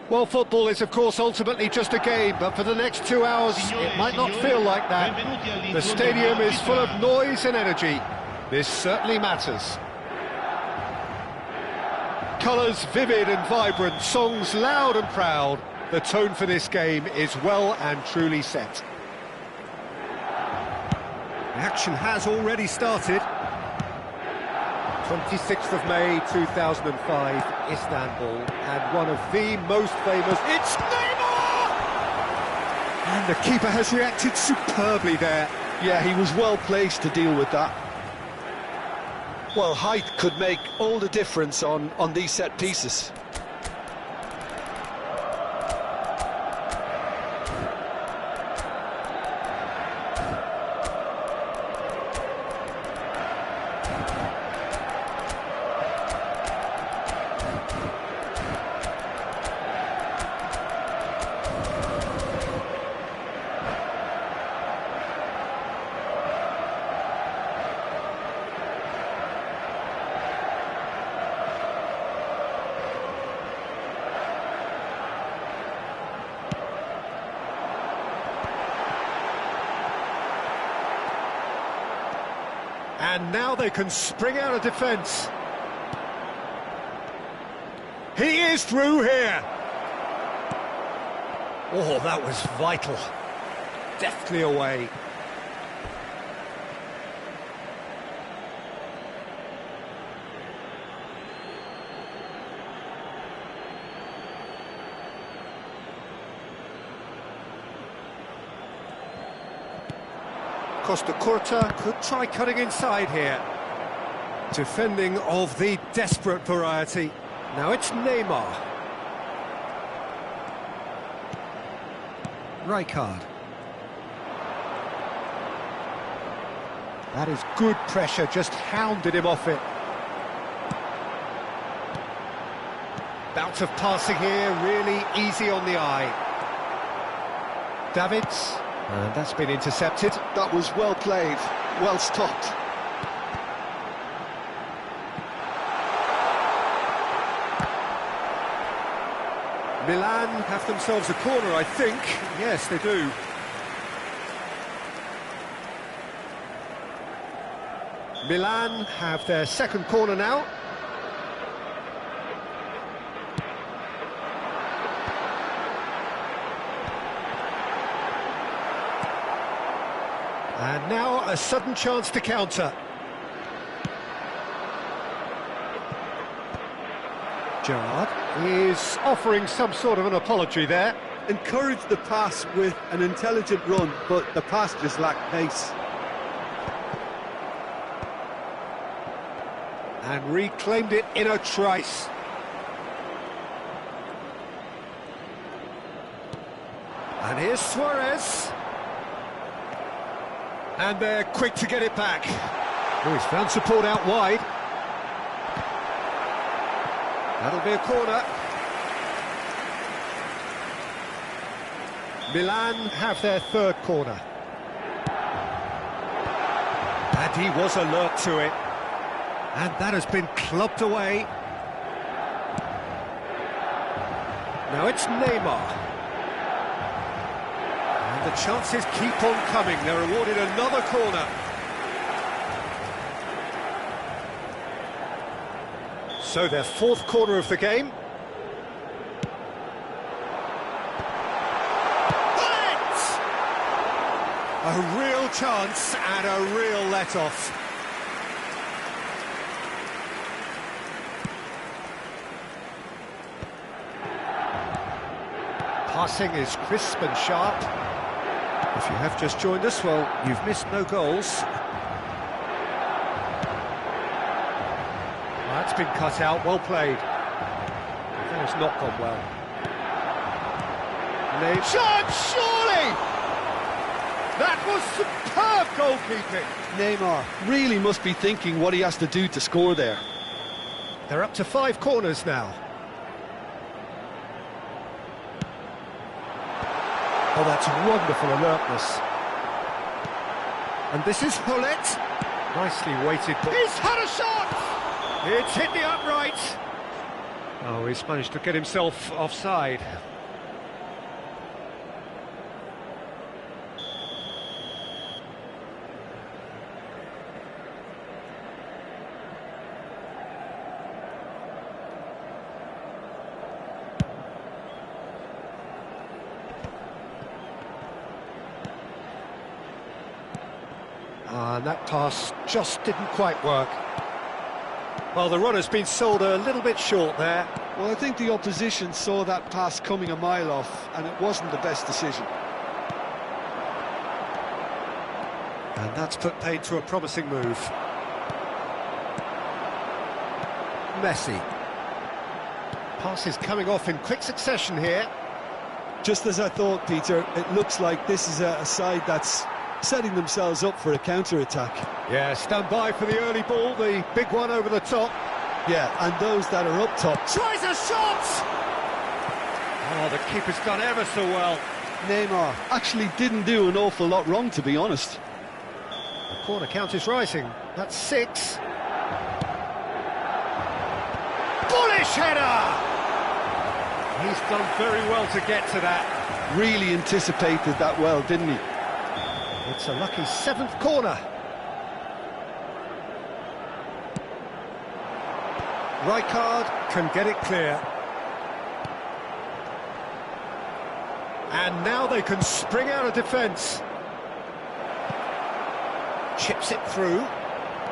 Well, football is, of course, ultimately just a game, but for the next 2 hours, it might not feel like that. The stadium is full of noise and energy. This certainly matters. Colours vivid and vibrant, songs loud and proud. The tone for this game is well and truly set. The action has already started. 26th of May 2005, Istanbul, and one of the most famous... It's Neymar! And the keeper has reacted superbly there. Yeah, he was well placed to deal with that. Well, height could make all the difference on these set pieces. And now they can spring out of defence. He is through here. Oh, that was vital. Deftly away. Costa Curta could try cutting inside here. Defending of the desperate variety. Now it's Neymar. Rijkaard. That is good pressure, just hounded him off it. Bout of passing here, really easy on the eye. Davids. And that's been intercepted. That was well played, well stopped. Milan have themselves a corner, I think. Yes, they do. Milan have their second corner now. And now a sudden chance to counter. Gerrard is offering some sort of an apology there. Encouraged the pass with an intelligent run, but the pass just lacked pace. And reclaimed it in a trice. And here's Suarez. And they're quick to get it back. Oh, he's found support out wide. That'll be a corner. Milan have their third corner. And he was alert to it. And that has been clubbed away. Now it's Neymar. And the chances keep on coming. They're awarded another corner. So their fourth corner of the game. A real chance and a real let-off. passing is crisp and sharp. If you have just joined us, well, you've missed no goals. That's been cut out, well played. That has not gone well. Shot, surely! That was superb goalkeeping. Neymar really must be thinking what he has to do to score there. They're up to 5 corners now. Oh, that's wonderful alertness. And this is Hullet. Nicely weighted. He's had a shot! It's hit the upright. Oh, he's managed to get himself offside. And that pass just didn't quite work. Well, the runner's been sold a little bit short there. Well, I think the opposition saw that pass coming a mile off, and it wasn't the best decision. And that's put paid to a promising move. Messi. Pass is coming off in quick succession here. Just as I thought, Peter, it looks like this is a side that's setting themselves up for a counter-attack. Yeah, stand by for the early ball, the big one over the top. Yeah, and those that are up top. Tries a shot! Oh, the keeper's done ever so well. Neymar actually didn't do an awful lot wrong, to be honest. The corner count is rising. That's 6. Bullish header! He's done very well to get to that. Really anticipated that well, didn't he? It's a lucky 7th corner. Rijkaard can get it clear. And now they can spring out of defence. Chips it through.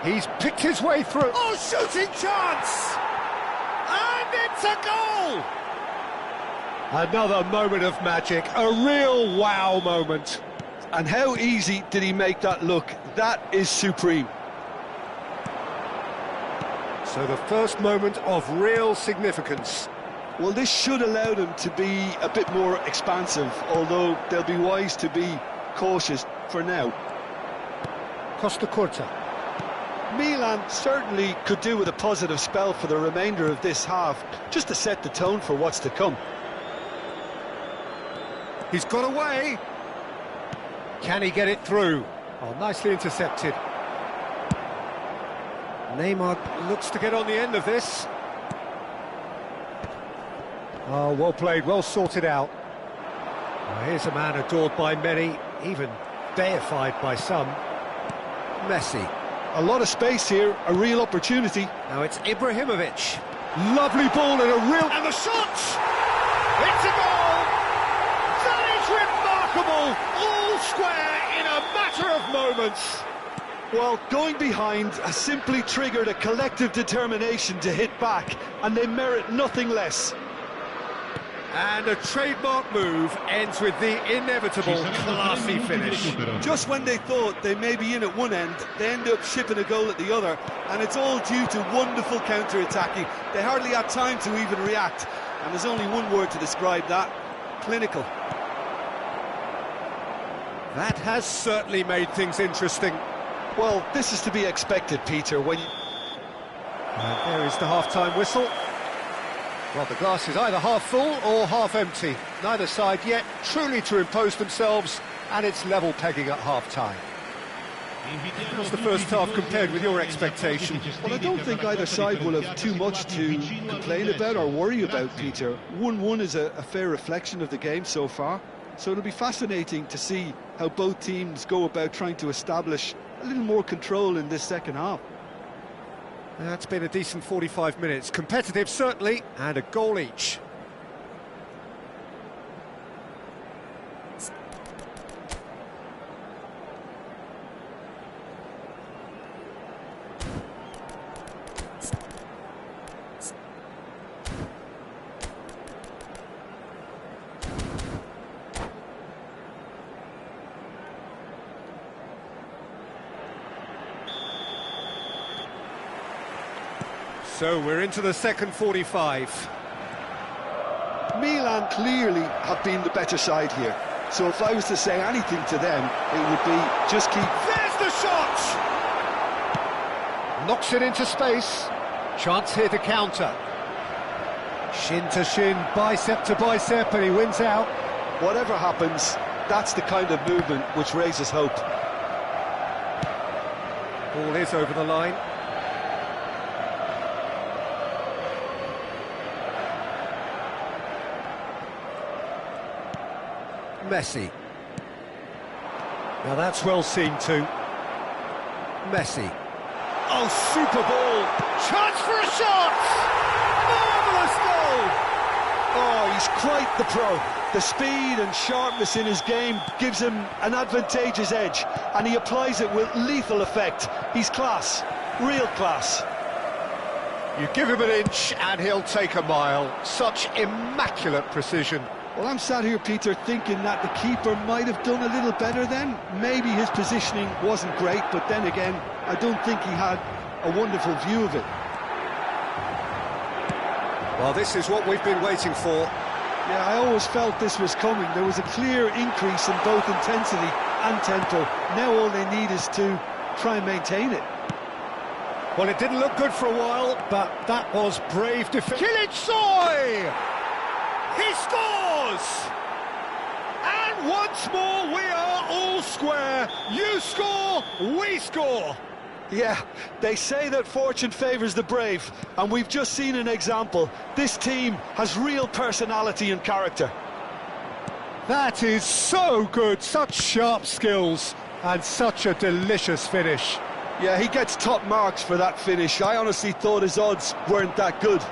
He's picked his way through. Oh, shooting chance! And it's a goal! Another moment of magic, a real wow moment. And how easy did he make that look? That is supreme. So the first moment of real significance. Well, this should allow them to be a bit more expansive, although they'll be wise to be cautious for now. Costa Curta. Milan certainly could do with a positive spell for the remainder of this half, just to set the tone for what's to come. He's got away. Can he get it through? Oh, nicely intercepted. Neymar looks to get on the end of this. Oh, well played, well sorted out. Well, here's a man adored by many, even deified by some. Messi. A lot of space here, a real opportunity. Now it's Ibrahimovic. Lovely ball and a real... And the shot! It's a goal! That is remarkable! All square in a matter of moments. Well, going behind has simply triggered a collective determination to hit back, and they merit nothing less. And a trademark move ends with the inevitable classy finish. Just when they thought they may be in at one end, they end up shipping a goal at the other, and it's all due to wonderful counter-attacking. They hardly had time to even react, and there's only one word to describe that: clinical. That has certainly made things interesting. Well, this is to be expected, Peter, when... And there is the half-time whistle. Well, the glass is either half full or half empty. Neither side yet truly to impose themselves, and it's level pegging at half-time. How's the first half compared with your expectation? Well, I don't think either side will have too much to complain about or worry about, Peter. 1-1 is a fair reflection of the game so far, so it'll be fascinating to see how both teams go about trying to establish a little more control in this second half. That's been a decent 45 minutes. Competitive, certainly, and a goal each. So we're into the second 45. Milan clearly have been the better side here. So if I was to say anything to them, it would be just keep... There's the shot! Knocks it into space. Chance here to counter. Shin to shin, bicep to bicep, and he wins out. Whatever happens, that's the kind of movement which raises hope. Ball is over the line. Messi. Now that's well seen too. Messi. Oh, super ball! Chance for a shot! Marvellous goal! Oh, he's quite the pro. The speed and sharpness in his game gives him an advantageous edge, and he applies it with lethal effect. He's class, real class. You give him an inch and he'll take a mile. Such immaculate precision. Well, I'm sat here, Peter, thinking that the keeper might have done a little better then. Maybe his positioning wasn't great, but then again, I don't think he had a wonderful view of it. Well, this is what we've been waiting for. Yeah, I always felt this was coming. There was a clear increase in both intensity and tempo. Now all they need is to try and maintain it. Well, it didn't look good for a while, but that was brave defense. Soy! He scores! And once more we are all square. You score, we score. Yeah, they say that fortune favours the brave, and we've just seen an example. This team has real personality and character. That is so good, such sharp skills, and such a delicious finish. Yeah, he gets top marks for that finish. I honestly thought his odds weren't that good.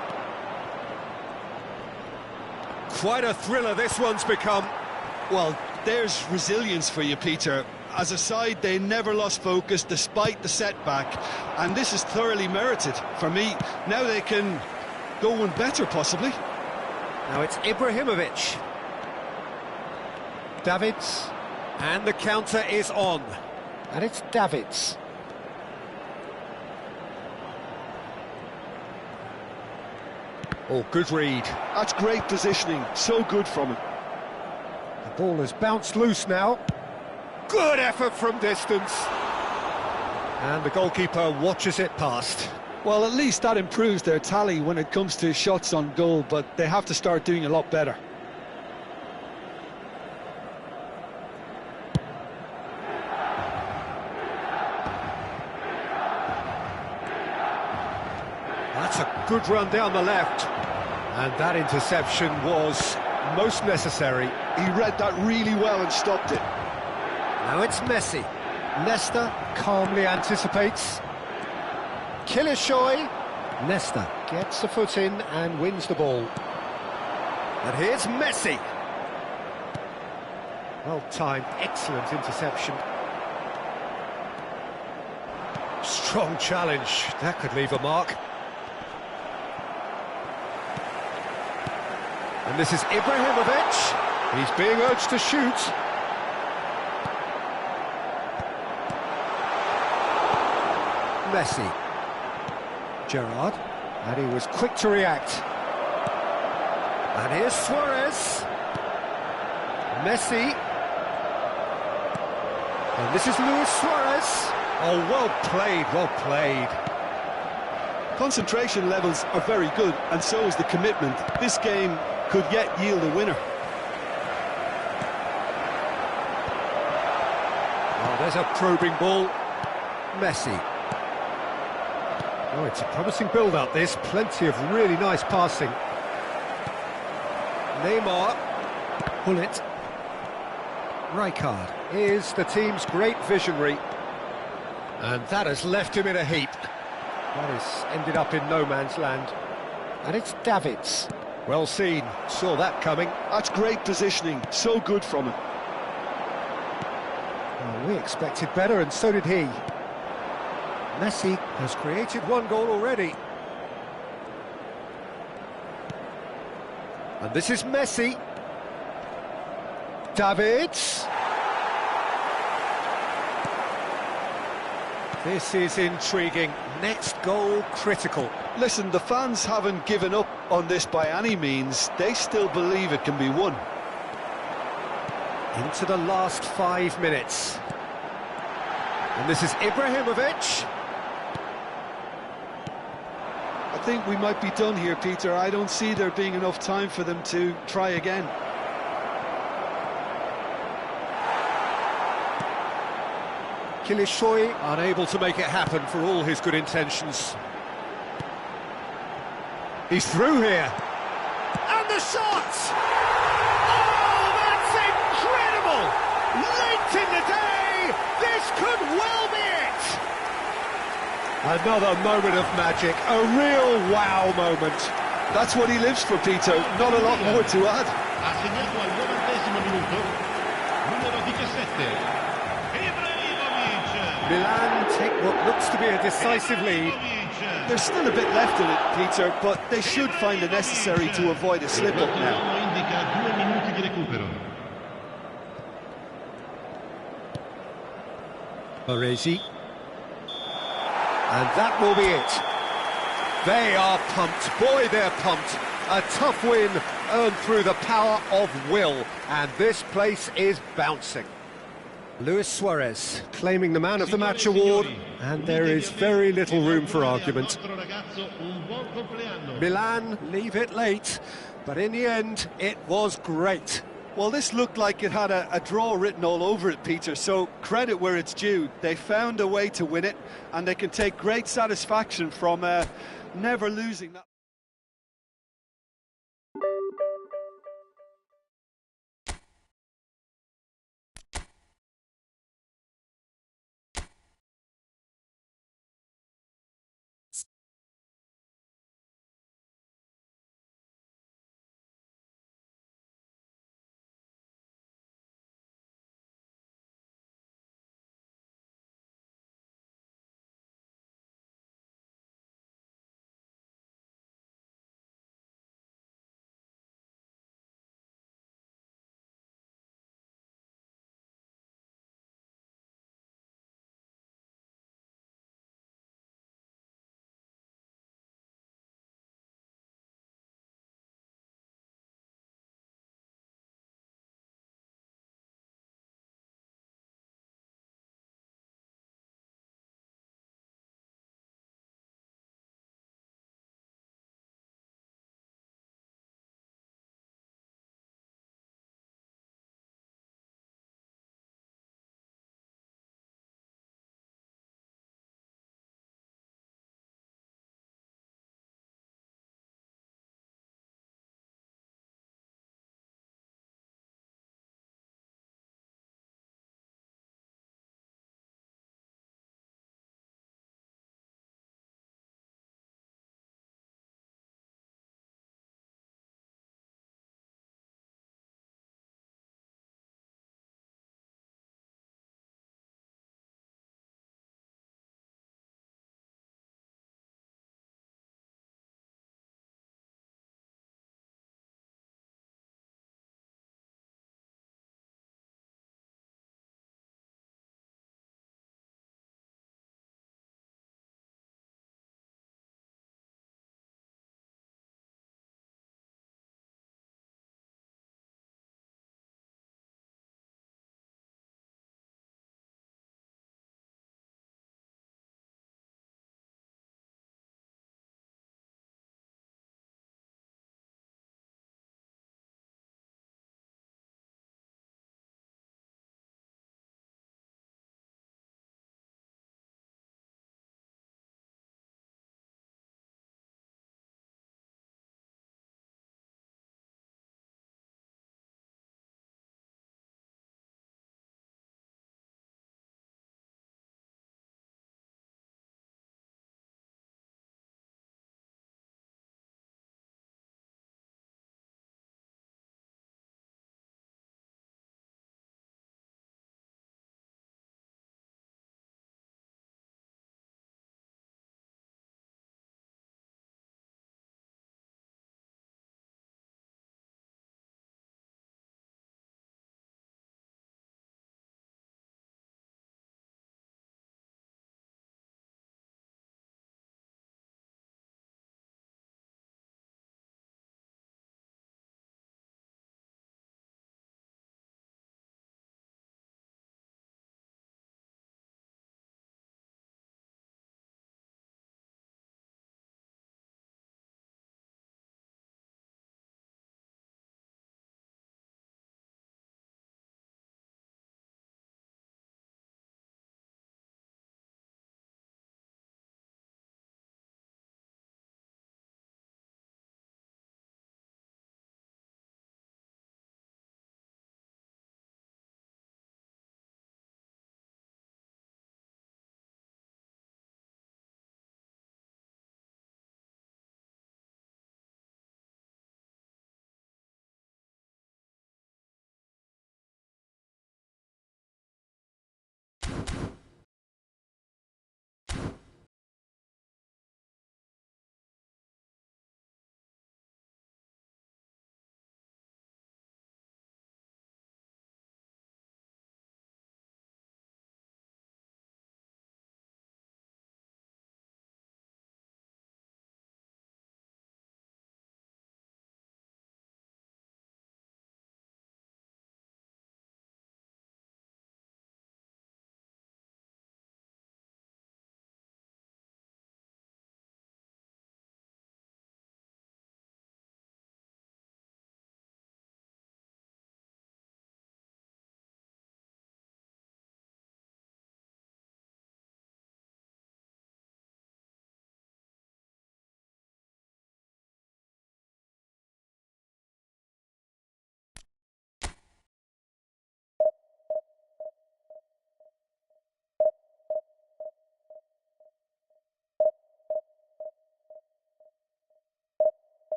Quite a thriller this one's become. Well, there's resilience for you, Peter. As a side, they never lost focus despite the setback, and this is thoroughly merited for me. Now they can go one better, possibly. Now it's Ibrahimovic. Davids, and the counter is on. And it's Davids. Oh, good read. That's great positioning, so good from him. The ball has bounced loose now. Good effort from distance. And the goalkeeper watches it past. Well, at least that improves their tally when it comes to shots on goal, but they have to start doing a lot better. That's a good run down the left. And that interception was most necessary. He read that really well and stopped it. Now it's Messi. Nesta calmly anticipates. Kilishoy. Nesta gets the foot in and wins the ball. And here's Messi. Well timed, excellent interception. Strong challenge, that could leave a mark. And this is Ibrahimovic. He's being urged to shoot. Messi. Gerrard. And he was quick to react. And here's Suarez. Messi. And this is Luis Suarez. Oh, well played, well played. Concentration levels are very good, and so is the commitment. This game could yet yield a winner. Oh, there's a probing ball. Messi. Oh, it's a promising build-up, this. Plenty of really nice passing. Neymar. Hullet. Rijkaard is the team's great visionary. And that has left him in a heap. That has ended up in no man's land. And it's Davids. Well seen, saw that coming. That's great positioning, so good from him. Well, we expected better, and so did he. Messi has created one goal already. And this is Messi. Davids. This is intriguing. Next goal critical. Listen, the fans haven't given up on this by any means. They still believe it can be won. Into the last 5 minutes. And this is Ibrahimovic. I think we might be done here, Peter. I don't see there being enough time for them to try again. Kilishoy unable to make it happen for all his good intentions. He's through here. And the shot! Oh, that's incredible! Late in the day, this could well be it! Another moment of magic, a real wow moment. That's what he lives for, Peter. Not a lot more to add. Ha segnato al 90° minuto, numero 17. Milan take what looks to be a decisive lead. There's still a bit left in it, Peter, but they should find it necessary to avoid a slip-up now. Indica 2 minuti di recupero. Baresi. And that will be it. They are pumped. Boy, they're pumped. A tough win earned through the power of will. And this place is bouncing. Luis Suarez claiming the Man of the Match award, and there is very little room for argument. Milan leave it late, but in the end, it was great. Well, this looked like it had a draw written all over it, Peter, so credit where it's due. They found a way to win it, and they can take great satisfaction from never losing that.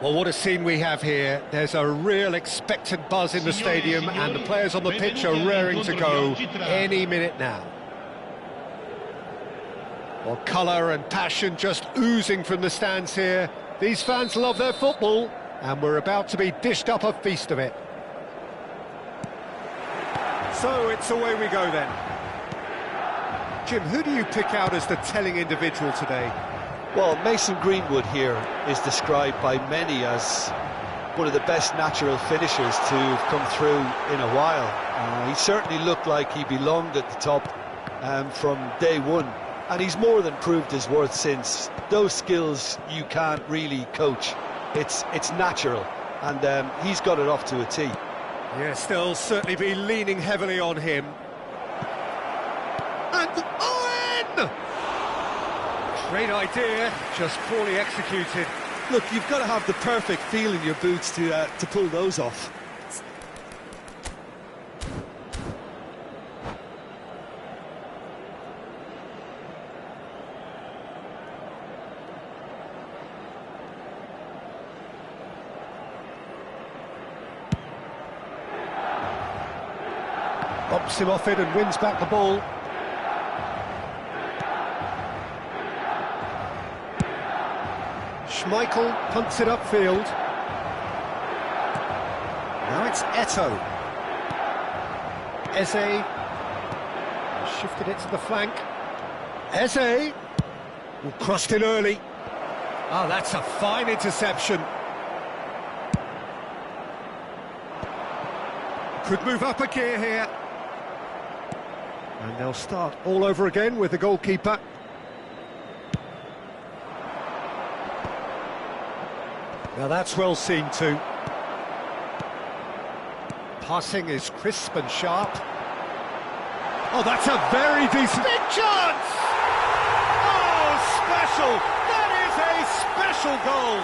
Well, what a scene we have here. There's a real expectant buzz in the stadium, and the players on the pitch are raring to go any minute now. Well, colour and passion just oozing from the stands here. These fans love their football, and we're about to be dished up a feast of it. So it's away we go then. Jim, who do you pick out as the telling individual today? Well, Mason Greenwood here is described by many as one of the best natural finishers to have come through in a while. He certainly looked like he belonged at the top from day one, and he's more than proved his worth since. Those skills you can't really coach. It's natural, and he's got it off to a T. Yes, they'll certainly be leaning heavily on him. And Owen! Great idea, just poorly executed. Look, you've got to have the perfect feel in your boots to pull those off. Bumps him off it and wins back the ball. Schmeichel punts it upfield. Now it's Eto'o. Eze shifted it to the flank. Eze crossed in early. Oh, that's a fine interception. Could move up a gear here. And they'll start all over again with the goalkeeper. Now that's well seen too. Passing is crisp and sharp. Oh, that's a very decent... Big chance! Oh, special! That is a special goal!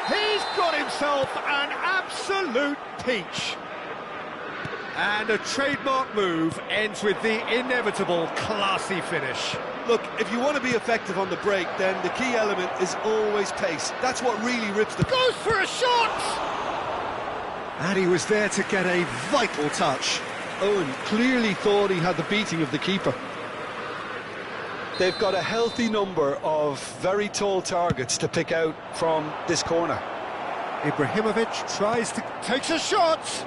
He's got himself an absolute peach. And a trademark move ends with the inevitable classy finish. Look, if you want to be effective on the break, then the key element is always pace. That's what really rips the... Goes for a shot! And he was there to get a vital touch. Owen clearly thought he had the beating of the keeper. They've got a healthy number of very tall targets to pick out from this corner. Ibrahimovic takes a shot!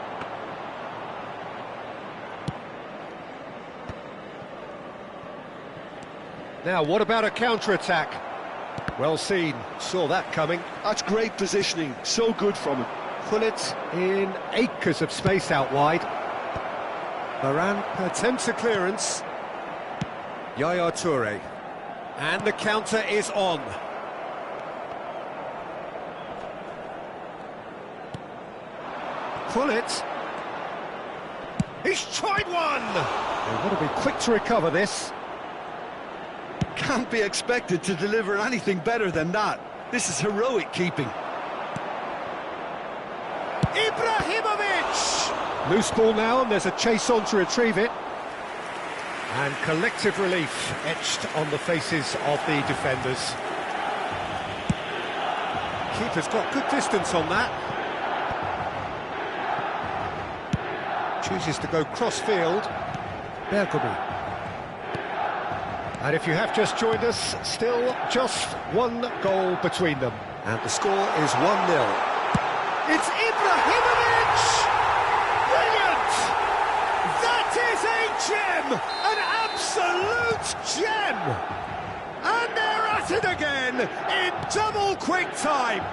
Now, what about a counter-attack? Well seen, saw that coming. That's great positioning, so good from him. Pullet in acres of space out wide. Varane attempts a clearance. Yaya Toure. And the counter is on. Pullet. He's tried one! They've got to be quick to recover this. Can't be expected to deliver anything better than that. This is heroic keeping. Ibrahimovic! Loose ball now, and there's a chase on to retrieve it. And collective relief etched on the faces of the defenders. Keeper's got good distance on that. Chooses to go cross-field. Bergomi. And if you have just joined us, still just one goal between them. And the score is 1-0. It's Ibrahimovic! Brilliant! That is a gem! An absolute gem! And they're at it again in double quick time.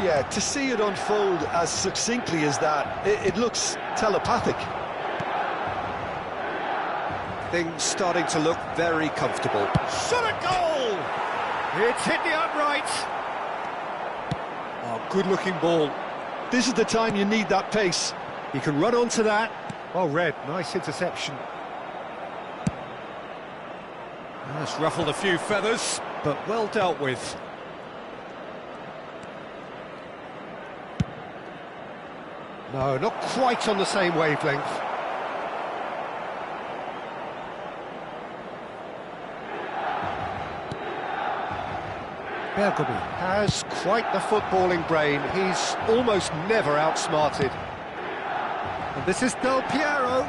Yeah, to see it unfold as succinctly as that, it looks telepathic. Things starting to look very comfortable. Shot at goal! It's hit the upright. Oh, good-looking ball. This is the time you need that pace. He can run onto that. Well read, nice interception. That's ruffled a few feathers, but well dealt with. No, not quite on the same wavelength. Bergomi has quite the footballing brain. He's almost never outsmarted. And this is Del Piero.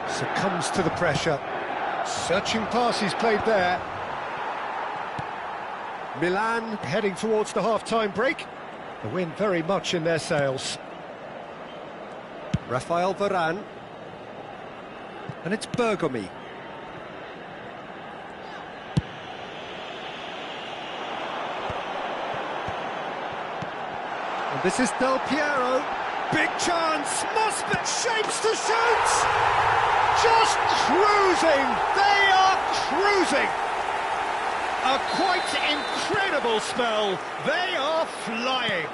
Succumbs to the pressure. Searching pass he's played there. Milan heading towards the half-time break. The win very much in their sails. Rafael Varane. And it's Bergomi. And this is Del Piero. Big chance. Must be shapes to shoot. Just cruising. They are cruising. A quite incredible spell. They are flying.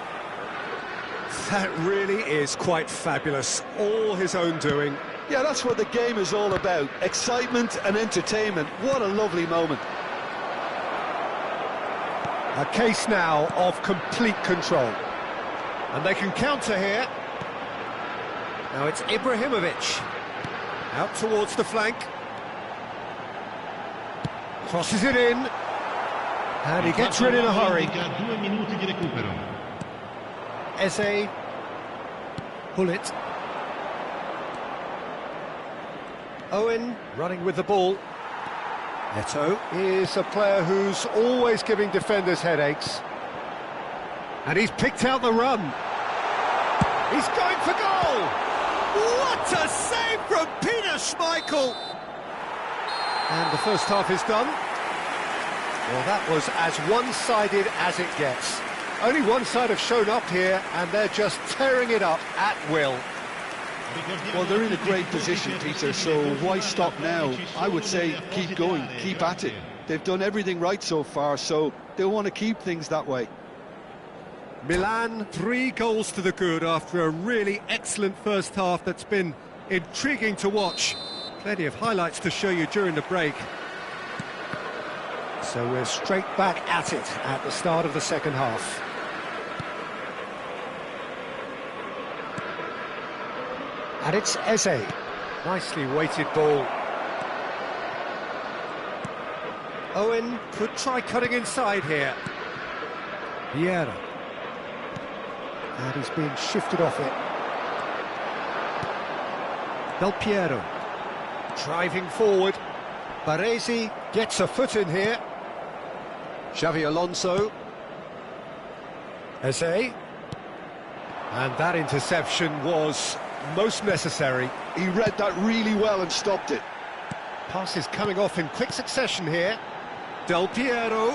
That really is quite fabulous. All his own doing. Yeah, that's what the game is all about. Excitement and entertainment. What a lovely moment. A case now of complete control. And they can counter here. Now it's Ibrahimovic. Out towards the flank. Crosses it in. And he gets rid in a hurry. Eze. Pullet. Owen running with the ball. Neto is a player who's always giving defenders headaches. And he's picked out the run. He's going for goal! What a save from Peter Schmeichel! And the first half is done. Well, that was as one-sided as it gets. Only one side have shown up here, and they're just tearing it up at will. Well, they're in a great position, Peter, so why stop now? I would say keep going, keep at it. They've done everything right so far, so they'll want to keep things that way. Milan, 3 goals to the good after a really excellent first half that's been intriguing to watch. Plenty of highlights to show you during the break. So we're straight back at it at the start of the second half. And it's Eze. Nicely weighted ball. Owen could try cutting inside here. Vieira. And he's being shifted off it. Del Piero. Driving forward. Baresi gets a foot in here. Xavi Alonso. Eze. And that interception was most necessary. He read that really well and stopped it. Passes coming off in quick succession here. Del Piero.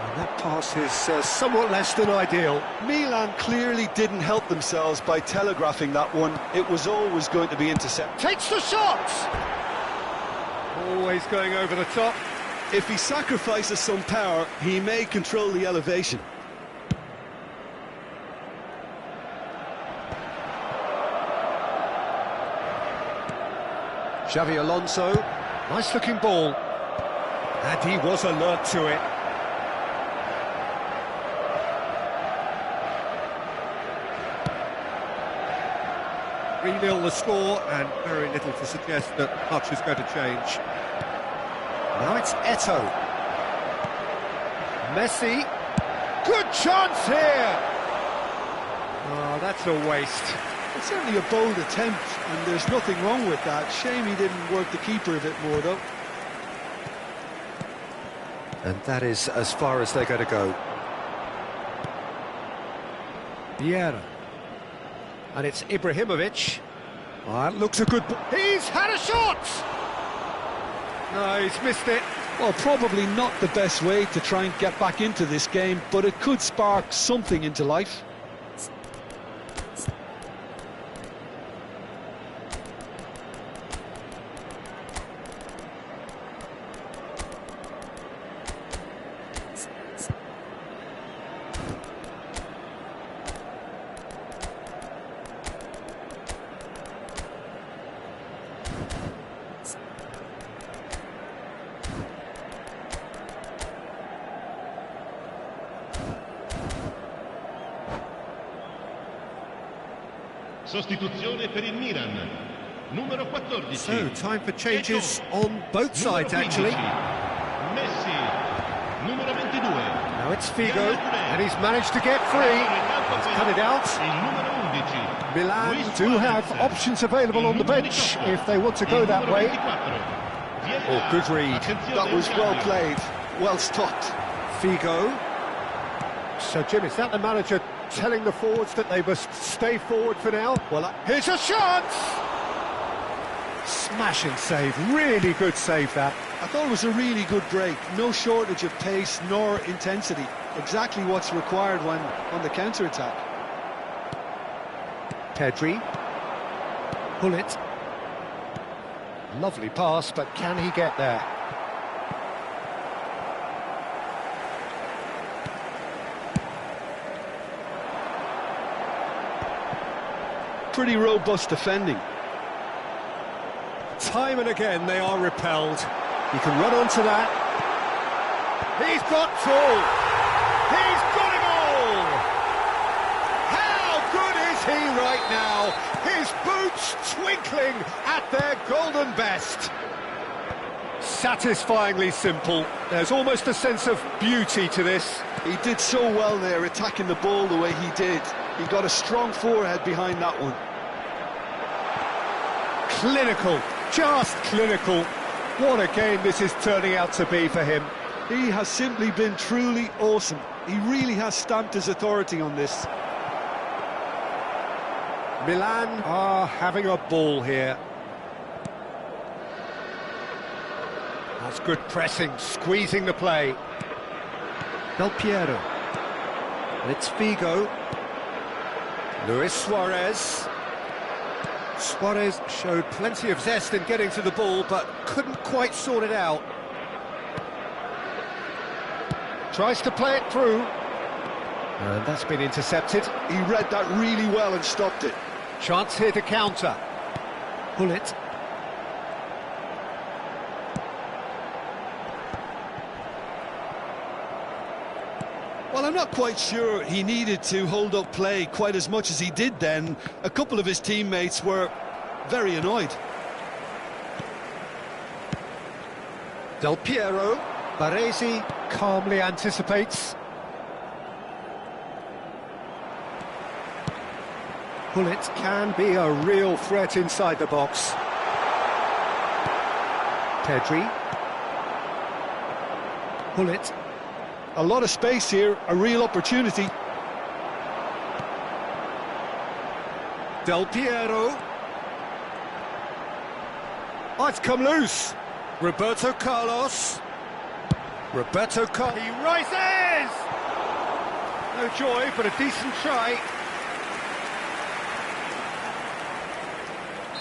And that pass is somewhat less than ideal. Milan clearly didn't help themselves by telegraphing that one. It was always going to be intercepted. Takes the shot! Always going over the top. If he sacrifices some power, he may control the elevation. Xavi Alonso, nice looking ball, and he was alert to it. Re-nil the score, and very little to suggest that much is going to change. Now it's Eto'o. Messi, good chance here! Oh, that's a waste. It's certainly a bold attempt, and there's nothing wrong with that. Shame he didn't work the keeper a bit more, though. And that is as far as they're going to go. Vieira. And it's Ibrahimovic. Oh, that looks a good... He's had a shot! No, he's missed it. Well, probably not the best way to try and get back into this game, but it could spark something into life. Sostituzione per il Milan. Numero 14. So, time for changes on both sides, actually. Messi. Numero 22. Now it's Figo, and he's managed to get free. He's cut it out. Milan do have options available on the bench if they want to go that way. Oh, good read. That was well played, well stopped. Figo. So, Jim, is that the manager telling the forwards that they must stay forward for now? Well, here's a shot! Smashing save, really good save that. I thought it was a really good break. No shortage of pace nor intensity. Exactly what's required when on the counter-attack. Pedri. Pull it. Lovely pass, but can he get there? Pretty robust defending. Time and again they are repelled. He can run onto that. He's got all. He's got it all. How good is he right now? His boots twinkling at their golden best. Satisfyingly simple. There's almost a sense of beauty to this. He did so well there, attacking the ball the way he did. He got a strong forehead behind that one. Clinical, just clinical. What a game this is turning out to be for him. He has simply been truly awesome. He really has stamped his authority on this. Milan are having a ball here. That's good pressing, squeezing the play. Del Piero. And it's Figo. Luis Suarez. Suarez showed plenty of zest in getting to the ball, but couldn't quite sort it out. Tries to play it through. And that's been intercepted. He read that really well and stopped it. Chance here to counter. Pull it. Well, I'm not quite sure he needed to hold up play quite as much as he did then. A couple of his teammates were very annoyed. Del Piero, Baresi calmly anticipates. Pullet can be a real threat inside the box. Pedri. Pullet. A lot of space here, a real opportunity. Del Piero. Oh, it's come loose. Roberto Carlos. Roberto Carlos. He rises! No joy, but a decent try.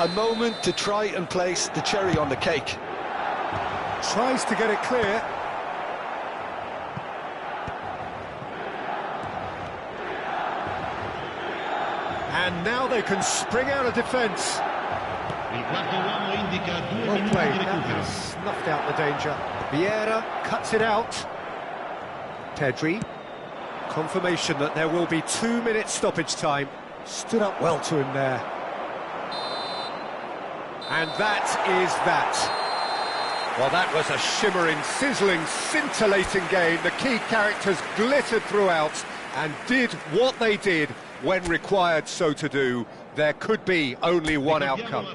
A moment to try and place the cherry on the cake. Tries to get it clear. And now they can spring out of defence. Il quarto uomo indica 2 Well minuti played, di that recupero. has snuffed out the danger. Vieira cuts it out. Pedri. Confirmation that there will be 2 minutes stoppage time. Stood up well to him there. And that is that. Well, that was a shimmering, sizzling, scintillating game. The key characters glittered throughout and did what they did when required so to do. There could be only one outcome.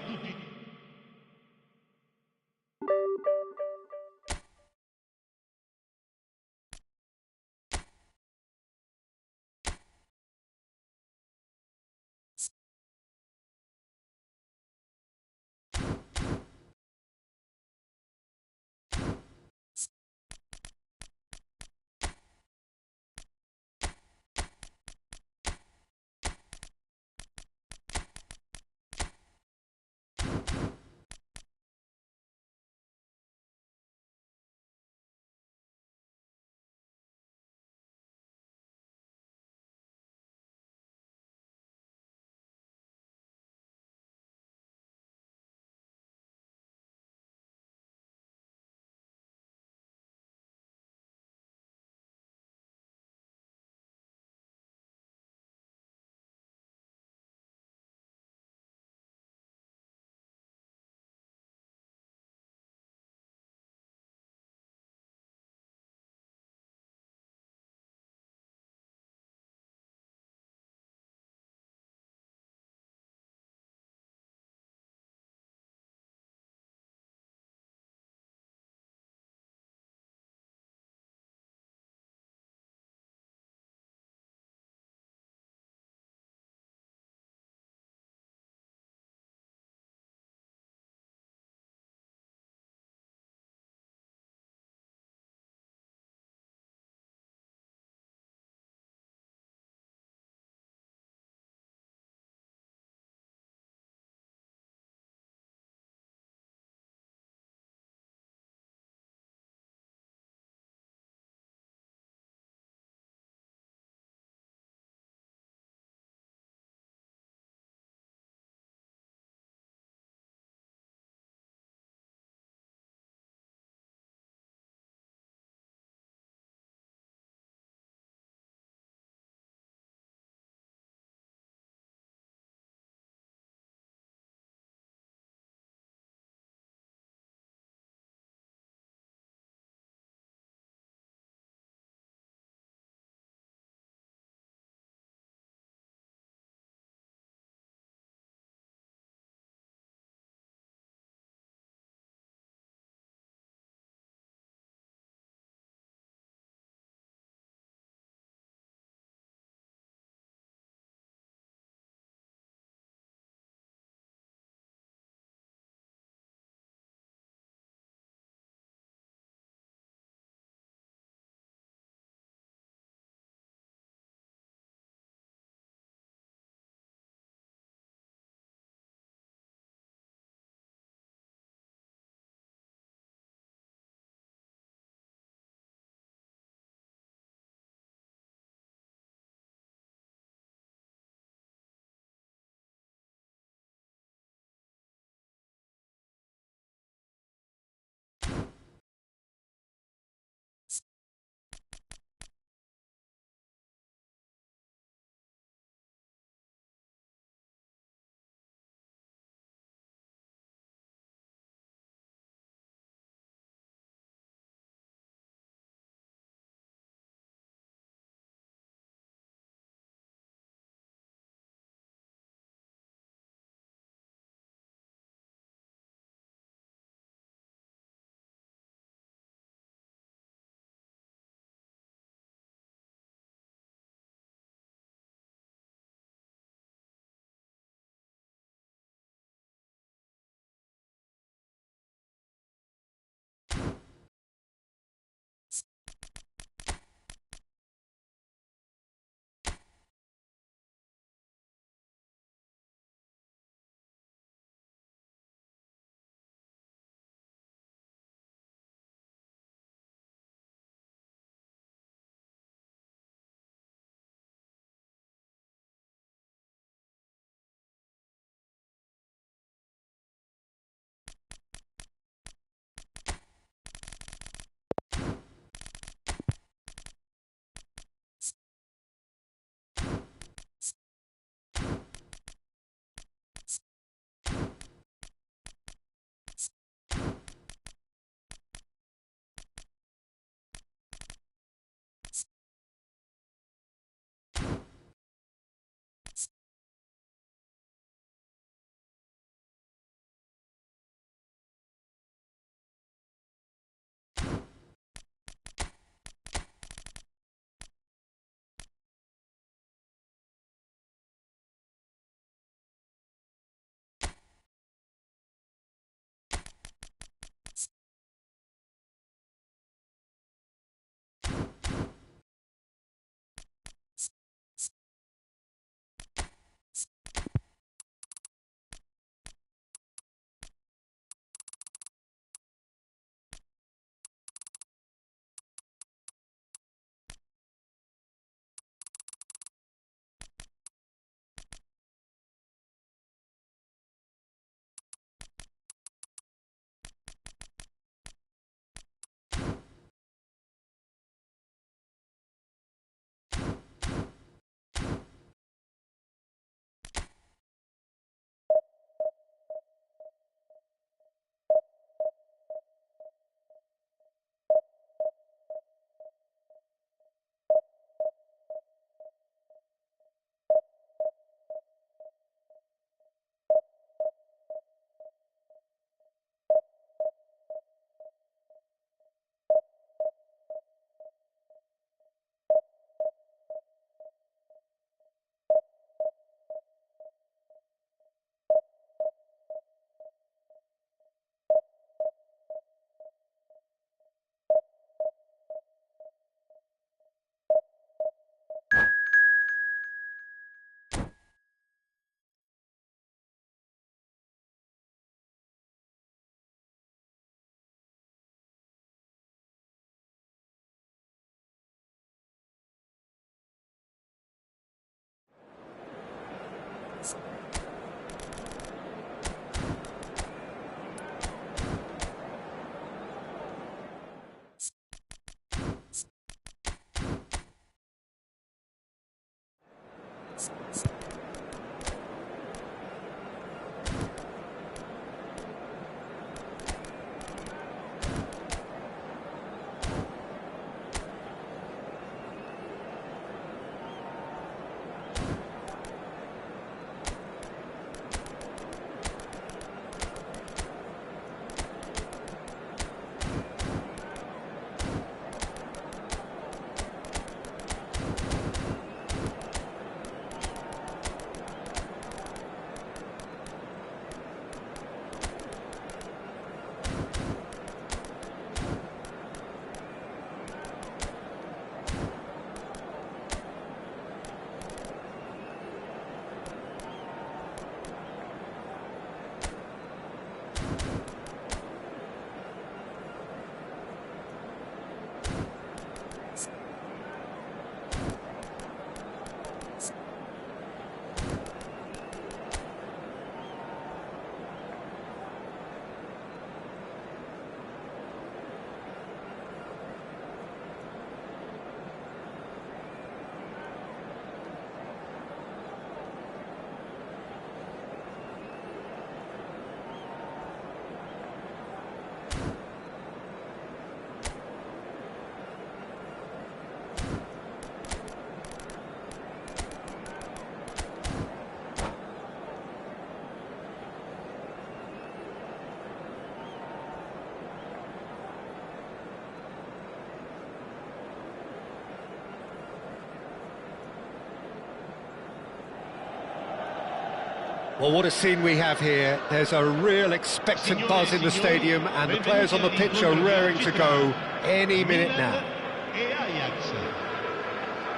Well, what a scene we have here. There's a real expectant buzz in the stadium, and the players on the pitch are raring to go any minute now.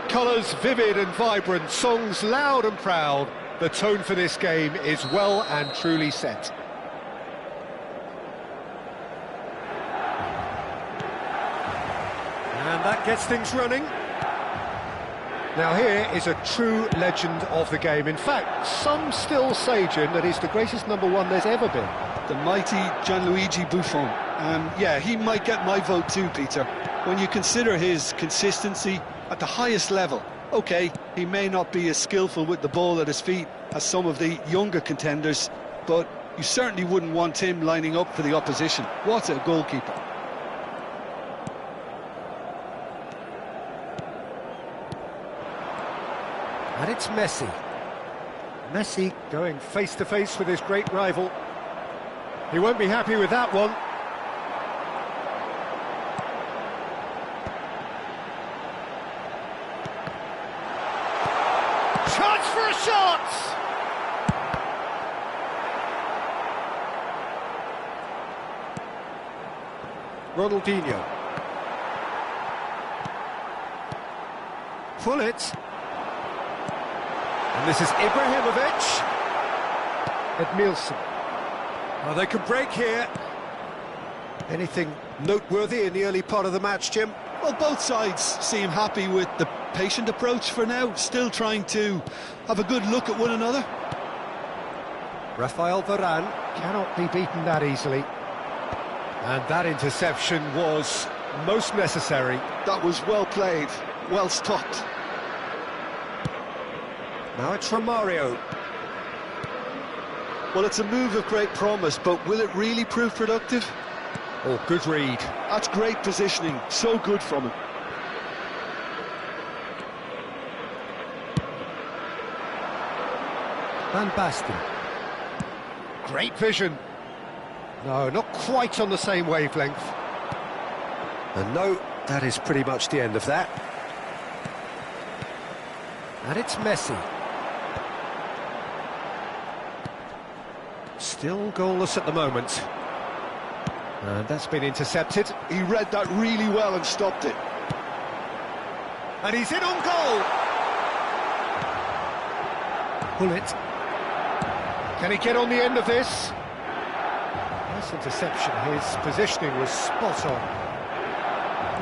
Colours vivid and vibrant, songs loud and proud. The tone for this game is well and truly set. And that gets things running. Now here is a true legend of the game. In fact, some still say, Jim, that he's the greatest number one there's ever been. The mighty Gianluigi Buffon. Yeah, he might get my vote too, Peter. When you consider his consistency at the highest level, OK, he may not be as skillful with the ball at his feet as some of the younger contenders, but you certainly wouldn't want him lining up for the opposition. What a goalkeeper. And it's Messi. Messi going face-to-face with his great rival. He won't be happy with that one. Chance for a shot! Ronaldinho. Pull it. And this is Ibrahimovic. Edmilson. Oh, they could break here. Anything noteworthy in the early part of the match, Jim? Well, both sides seem happy with the patient approach for now, still trying to have a good look at one another. Rafael Varane cannot be beaten that easily. And that interception was most necessary. That was well played, well stopped. Now it's Romario. Well, it's a move of great promise, but will it really prove productive? Oh, good read. That's great positioning, so good from him. Van Basten. Great vision. No, not quite on the same wavelength. And no, that is pretty much the end of that. And it's Messi. Still goalless at the moment. And that's been intercepted. He read that really well and stopped it. And he's in on goal! Pull it. Can he get on the end of this? Nice interception. His positioning was spot on.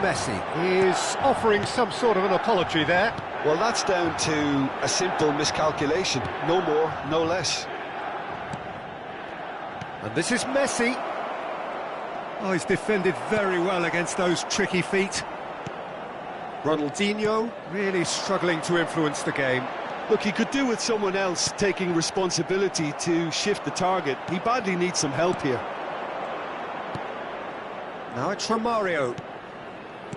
Messi is offering some sort of an apology there. Well, that's down to a simple miscalculation. No more, no less. And this is Messi. Oh, he's defended very well against those tricky feet. Ronaldinho really struggling to influence the game. Look, he could do with someone else taking responsibility to shift the target. He badly needs some help here. Now it's Romario.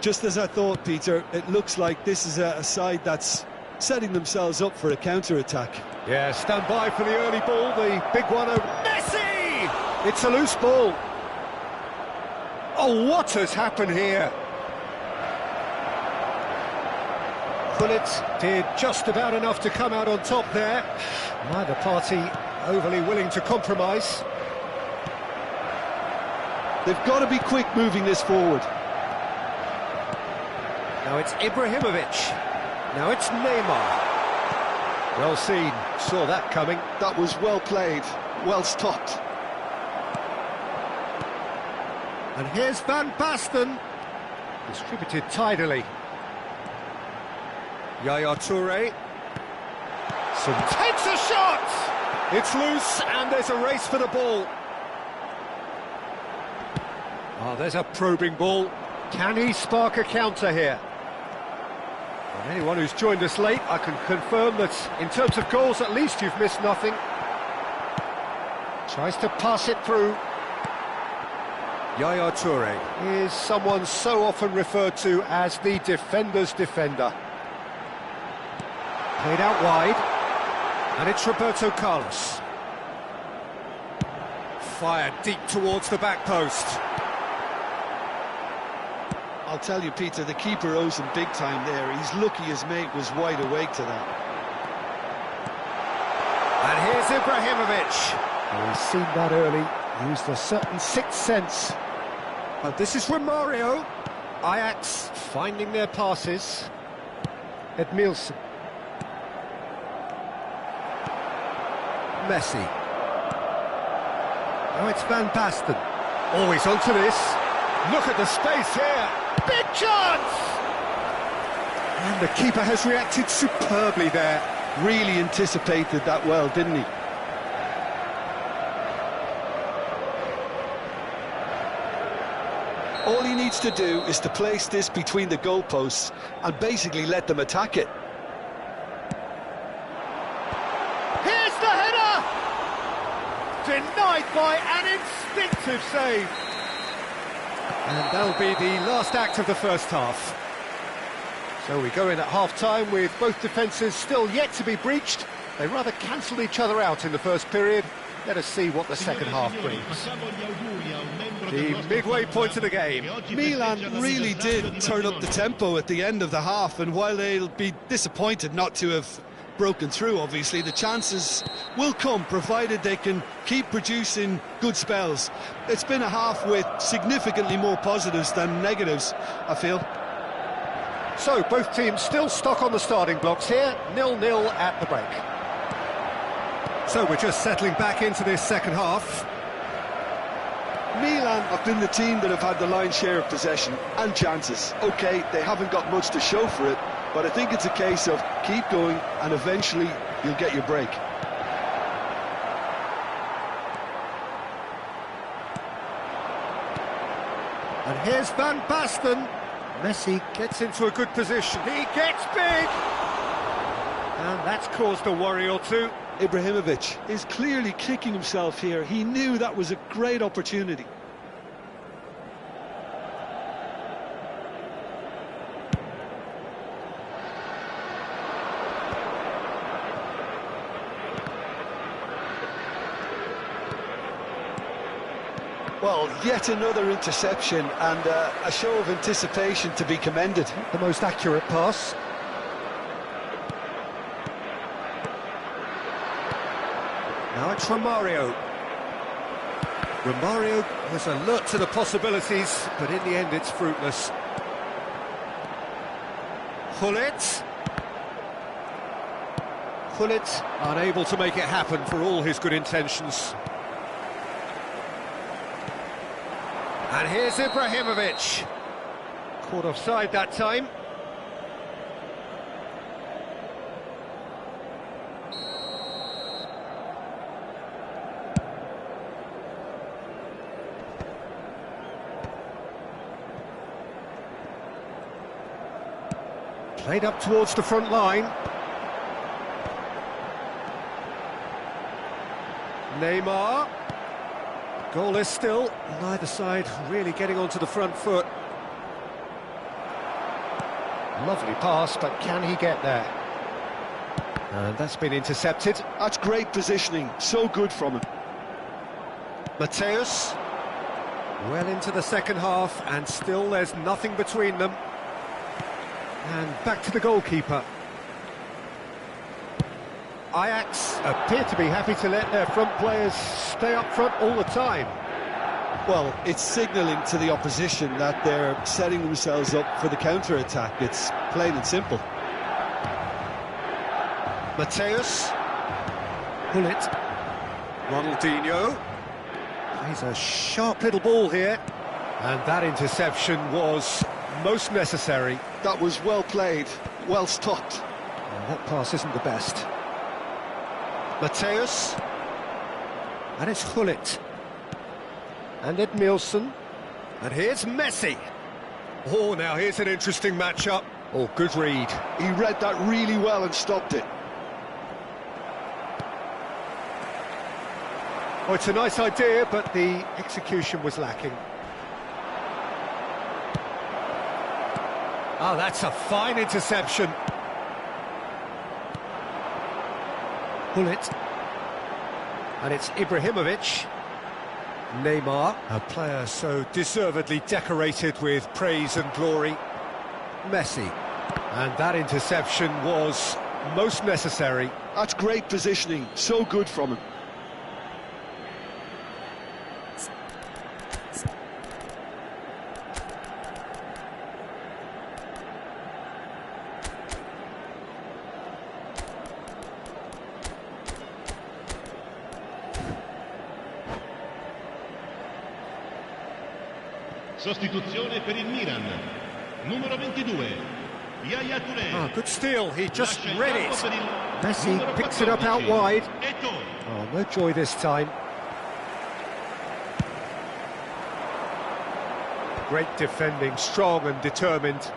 Just as I thought, Peter, it looks like this is a side that's setting themselves up for a counter-attack. Yeah, stand by for the early ball, the big one over Messi! It's a loose ball. Oh, what has happened here? Gullit did just about enough to come out on top there. Neither party overly willing to compromise. They've got to be quick moving this forward. Now it's Ibrahimovic. Now it's Neymar. Well seen, saw that coming. That was well played, well stopped. And here's Van Basten. Distributed tidily. Yaya Toure. Takes a shot! It's loose and there's a race for the ball. Oh, there's a probing ball. Can he spark a counter here? And anyone who's joined us late, I can confirm that in terms of goals, at least you've missed nothing. Tries to pass it through. Yaya Toure is someone so often referred to as the defender's defender. Played out wide, and it's Roberto Carlos. Fired deep towards the back post. I'll tell you, Peter, the keeper owes him big time there. He's lucky his mate was wide awake to that. And here's here's Ibrahimovic. Oh, he's seen that early, used a certain sixth sense. But this is Romario. Ajax finding their passes. Edmilson. Messi. Now it's Van Basten. Oh, he's onto this. Look at the space here. Big chance! And the keeper has reacted superbly there. Really anticipated that well, didn't he? All he needs to do is to place this between the goalposts and basically let them attack it. Here's the header! Denied by an instinctive save. And that'll be the last act of the first half. So we go in at half-time with both defences still yet to be breached. They rather cancelled each other out in the first period. Let us see what the second half brings. The midway point of the game. Milan really did turn up the tempo at the end of the half, and while they'll be disappointed not to have broken through, obviously, the chances will come, provided they can keep producing good spells. It's been a half with significantly more positives than negatives, I feel. So, both teams still stuck on the starting blocks here, 0-0 at the break. So, we're just settling back into this second half. Milan have been the team that have had the lion's share of possession and chances. OK, they haven't got much to show for it, but I think it's a case of keep going and eventually you'll get your break. And here's Van Basten. Messi gets into a good position. He gets big! And that's caused a worry or two. Ibrahimovic is clearly kicking himself here. He knew that was a great opportunity. Well, yet another interception and a show of anticipation to be commended. The most accurate pass. Now it's Romario. Romario was alert to the possibilities, but in the end it's fruitless. Gullit. Gullit unable to make it happen for all his good intentions. And here's Ibrahimovic. Caught offside that time. Played up towards the front line. Neymar. Goalless still, neither side really getting onto the front foot. Lovely pass, but can he get there? And that's been intercepted. That's great positioning, so good from him. Mateus. Well into the second half, and still there's nothing between them. And back to the goalkeeper. Ajax appear to be happy to let their front players stay up front all the time. Well, it's signalling to the opposition that they're setting themselves up for the counter-attack. It's plain and simple. Mateus. Gullit. Ronaldinho. He's a sharp little ball here. And that interception was most necessary. That was well played, well stopped. And that pass isn't the best. Mateus. And it's Gullit. And Edmilson. And here's Messi. Oh, now here's an interesting matchup. Oh, good read. He read that really well and stopped it. Oh, it's a nice idea, but the execution was lacking. Oh, that's a fine interception. Gullit. And it's Ibrahimovic. Neymar, a player so deservedly decorated with praise and glory. Messi. And that interception was most necessary. That's great positioning, so good from him. Sostituzione per il Milan. Numero 22. Yaya Touré. Oh, good steal, he just Lascia il read campo it. per il Messi numero picks it up out 14. wide. Eto'o. Oh, no joy this time. Great defending, strong and determined.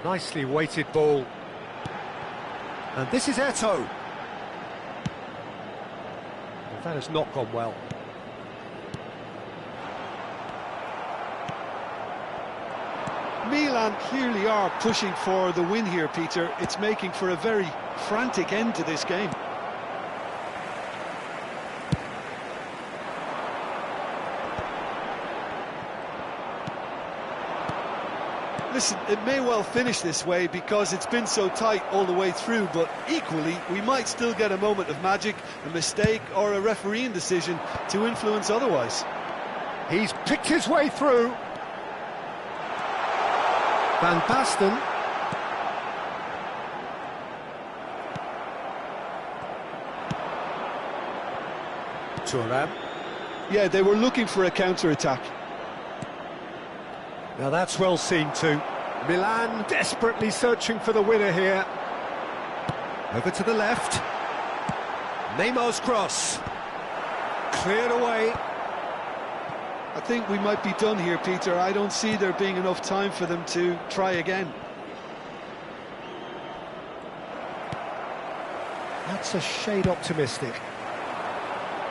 Nicely weighted ball. And this is Eto'o. Well, that has not gone well. Milan clearly are pushing for the win here, Peter. It's making for a very frantic end to this game. Listen, it may well finish this way because it's been so tight all the way through, but equally, we might still get a moment of magic, a mistake or a refereeing decision to influence otherwise. He's picked his way through. Van Basten. Thuram. Yeah, they were looking for a counter-attack. Now that's well seen too. Milan desperately searching for the winner here. Over to the left. Neymar's cross. Cleared away. I think we might be done here, Peter. I don't see there being enough time for them to try again. That's a shade optimistic.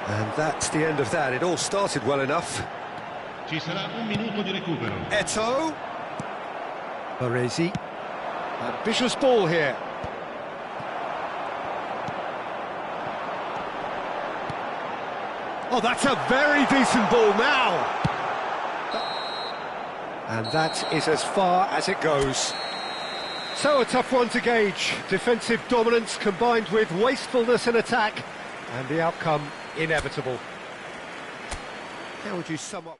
And that's the end of that. It all started well enough. Ci sarà un minuto di recupero. Eto'o. Baresi. Ambitious ball here. Oh, that's a very decent ball now. And that is as far as it goes. So a tough one to gauge. Defensive dominance combined with wastefulness in attack, and the outcome inevitable. How would you sum up?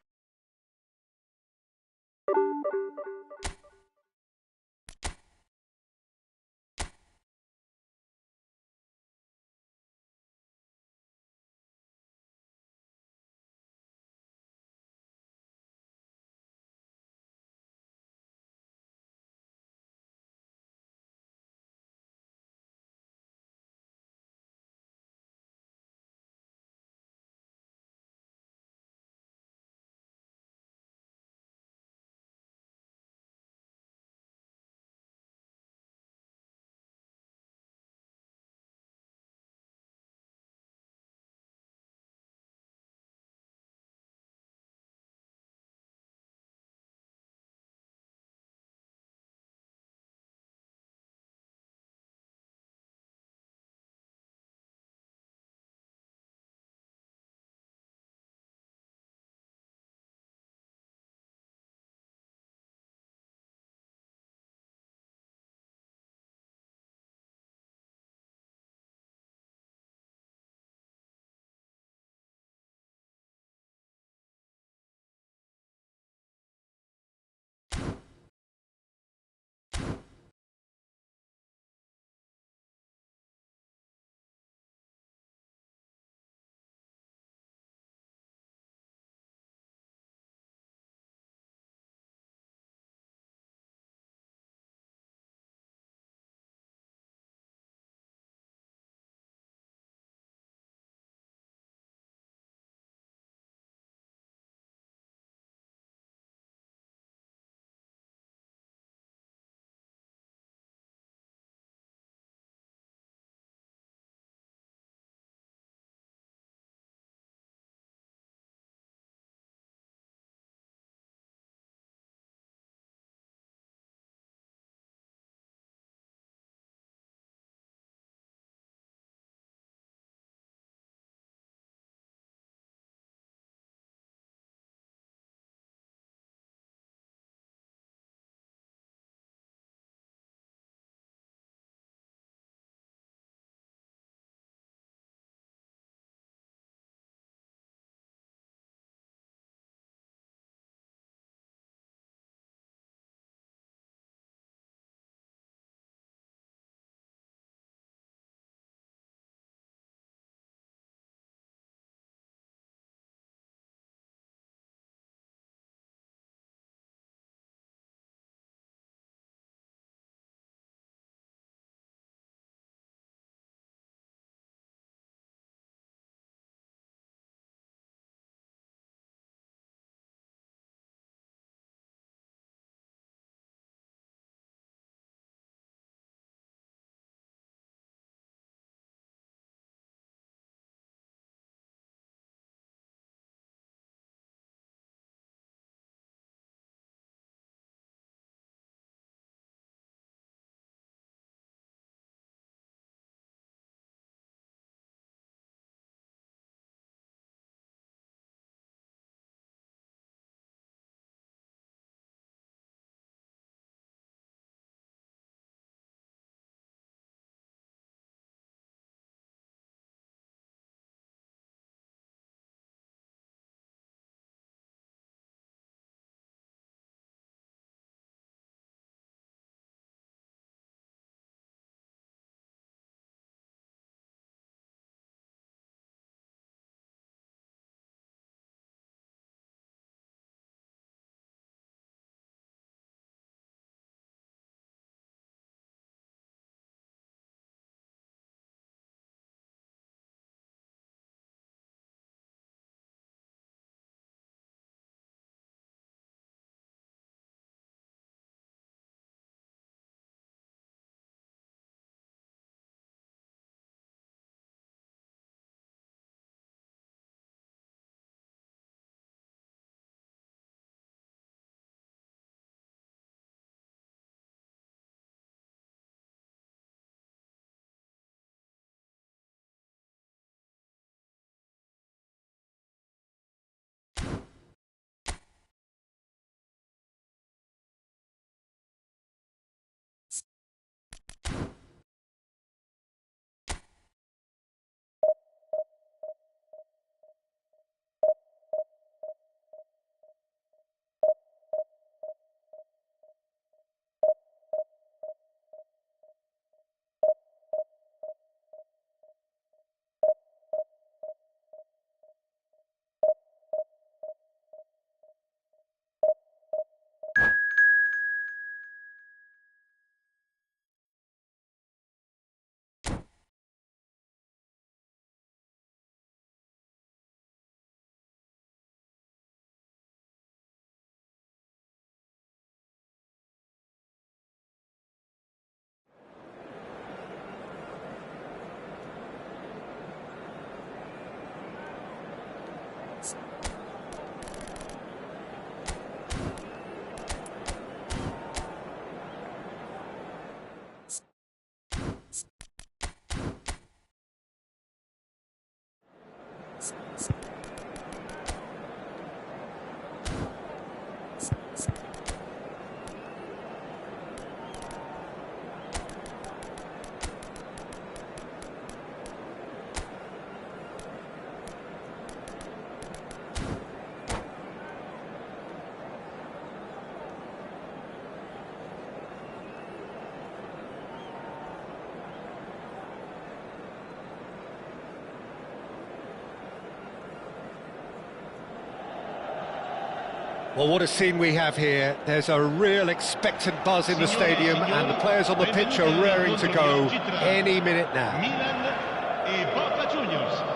Well, what a scene we have here. There's a real expectant buzz in the stadium, and the players on the pitch are raring to go any minute now.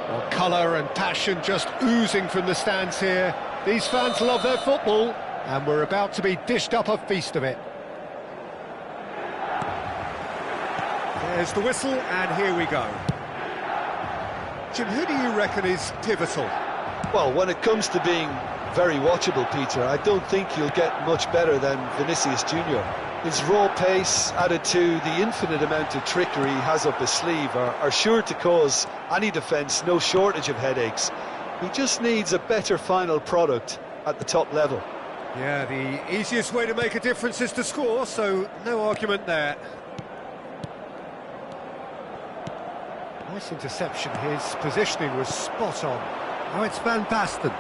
Well, colour and passion just oozing from the stands here. These fans love their football, and we're about to be dished up a feast of it. There's the whistle, and here we go. Jim, who do you reckon is pivotal? Well, when it comes to being very watchable, Peter, I don't think you'll get much better than Vinicius Junior. His raw pace, added to the infinite amount of trickery he has up his sleeve, are sure to cause any defence no shortage of headaches. He just needs a better final product at the top level. Yeah, the easiest way to make a difference is to score, so no argument there. Nice interception, his positioning was spot on. Now it's Van Basten.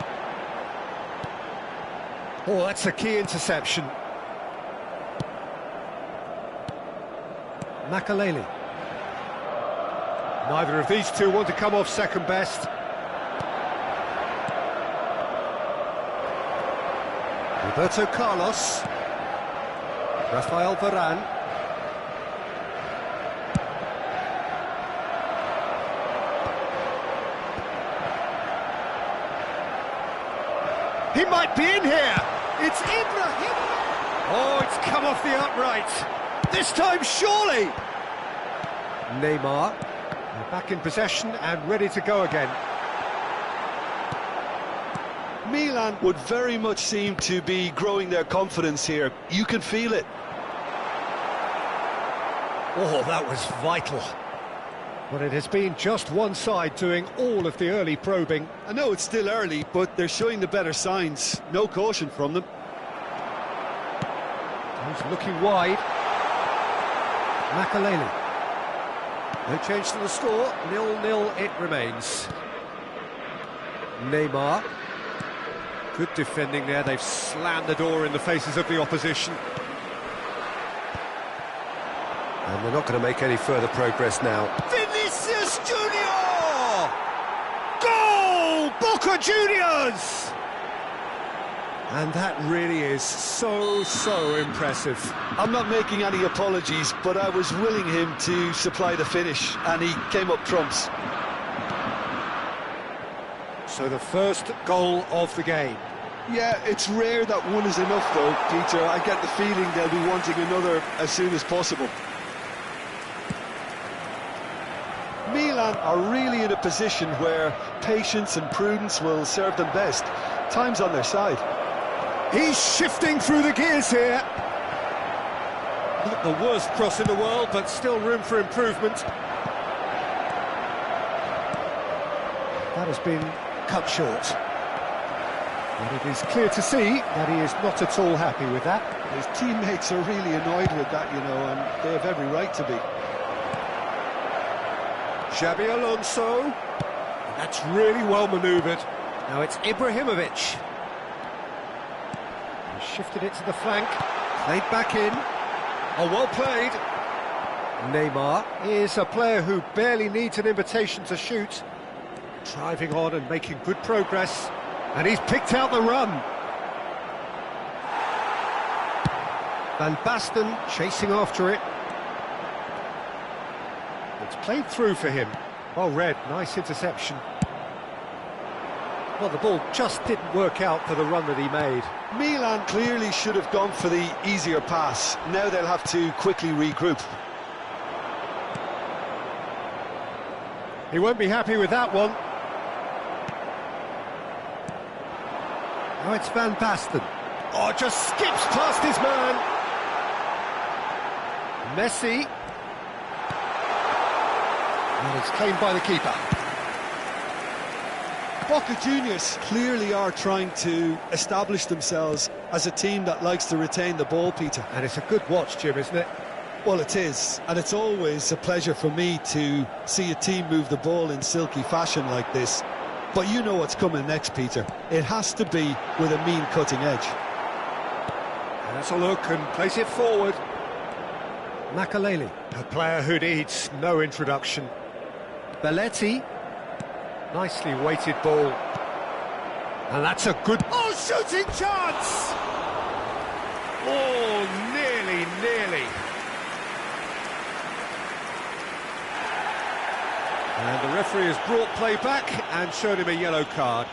Oh, that's a key interception. Makaleli. Neither of these two want to come off second best. Roberto Carlos. Rafael Varane. He might be in here. It's Ibrahim. Oh, it's come off the upright. This time, surely. Neymar. They're back in possession and ready to go again. Milan would very much seem to be growing their confidence here. You can feel it. Oh, that was vital. But it has been just one side doing all of the early probing. I know it's still early, but they're showing the better signs. No caution from them. He's looking wide. Makaleli. No change to the score. 0-0 it remains. Neymar. Good defending there. They've slammed the door in the faces of the opposition. And they're not going to make any further progress now. Vinicius Junior! Goal! Boca Juniors! And that really is so impressive. I'm not making any apologies, but I was willing him to supply the finish, and he came up trumps. So the first goal of the game. Yeah, it's rare that one is enough, though, Peter. I get the feeling they'll be wanting another as soon as possible. Milan are really in a position where patience and prudence will serve them best. Time's on their side. He's shifting through the gears here. Not the worst cross in the world, but still room for improvement. That has been cut short. And it is clear to see that he is not at all happy with that. His teammates are really annoyed with that, you know, and they have every right to be. Xabi Alonso. That's really well manoeuvred. Now it's Ibrahimovic. He shifted it to the flank. Played back in. Oh, well played. Neymar is a player who barely needs an invitation to shoot. Driving on and making good progress. And he's picked out the run. Van Basten chasing after it. It's played through for him. Well read, nice interception. Well, the ball just didn't work out for the run that he made. Milan clearly should have gone for the easier pass. Now they'll have to quickly regroup. He won't be happy with that one. Now it's Van Basten. Oh, just skips past his man. Messi. And it's claimed by the keeper. Boca Juniors clearly are trying to establish themselves as a team that likes to retain the ball, Peter. And it's a good watch, Jim, isn't it? Well, it is, and it's always a pleasure for me to see a team move the ball in silky fashion like this. But you know what's coming next, Peter. It has to be with a mean cutting edge. And that's a look and place it forward. Makaleli, a player who needs no introduction. Belletti. Nicely weighted ball. And that's a good... Oh, shooting chance! Oh, nearly. And the referee has brought play back and showed him a yellow card.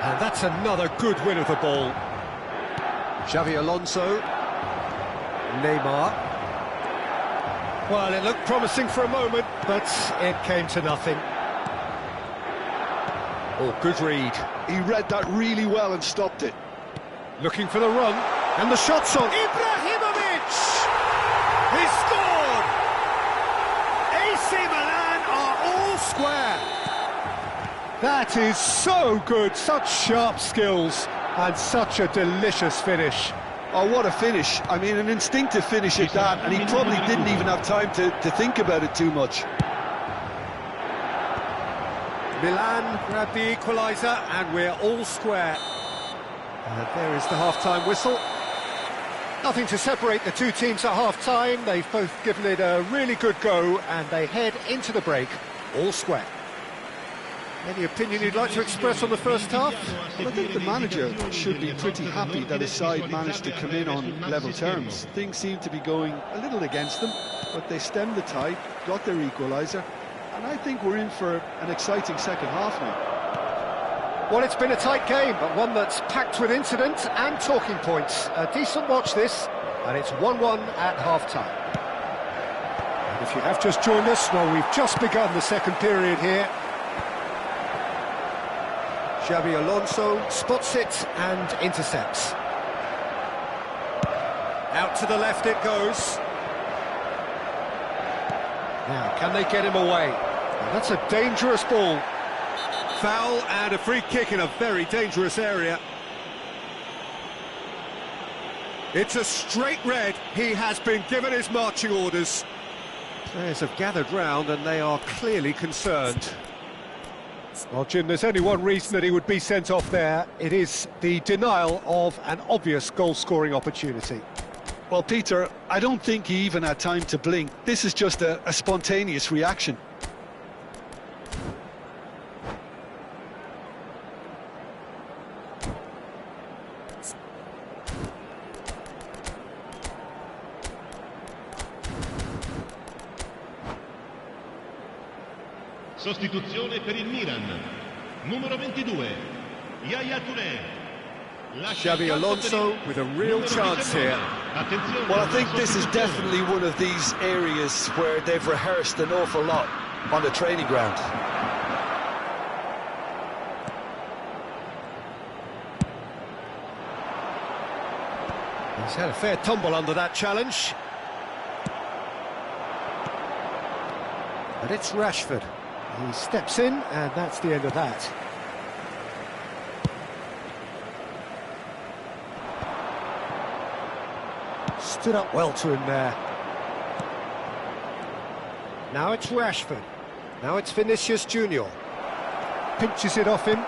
And that's another good win of the ball. Xavi Alonso. Neymar. Well, it looked promising for a moment, but it came to nothing. Oh, good read. He read that really well and stopped it. Looking for the run, and the shot's on. Ibrahimovic! He scored! AC Milan are all square. That is so good, such sharp skills, and such a delicious finish. Oh, what a finish. I mean, an instinctive finish at that, and he probably didn't even have time to think about it too much. Milan grabbed the equaliser, and we're all square. And there is the half-time whistle. Nothing to separate the two teams at half-time. They've both given it a really good go, and they head into the break, all square. Any opinion you'd like to express on the first half? Well, I think the manager should be pretty happy that his side managed to come in on level terms. Things seem to be going a little against them, but they stemmed the tide, got their equaliser, and I think we're in for an exciting second half now. Well, it's been a tight game, but one that's packed with incident and talking points. A decent watch this, and it's 1-1 at half-time. And if you have just joined us, well, we've just begun the second period here. Xavi Alonso spots it and intercepts. Out to the left it goes. Now, can they get him away? Well, that's a dangerous ball. Foul and a free kick in a very dangerous area. It's a straight red. He has been given his marching orders. Players have gathered round and they are clearly concerned. Well, Jim, there's only one reason that he would be sent off there. It is the denial of an obvious goal-scoring opportunity. Well, Peter, I don't think he even had time to blink. This is just a spontaneous reaction. Sostituzione per il Milan. Numero 22. Yaya Touré. Xavi Alonso with a real chance here. Well, I think this is definitely one of these areas where they've rehearsed an awful lot on the training ground. He's had a fair tumble under that challenge. But it's Rashford. He steps in, and that's the end of that. Stood up well to him there. Now it's Rashford. Now it's Vinicius Junior. Pinches it off him.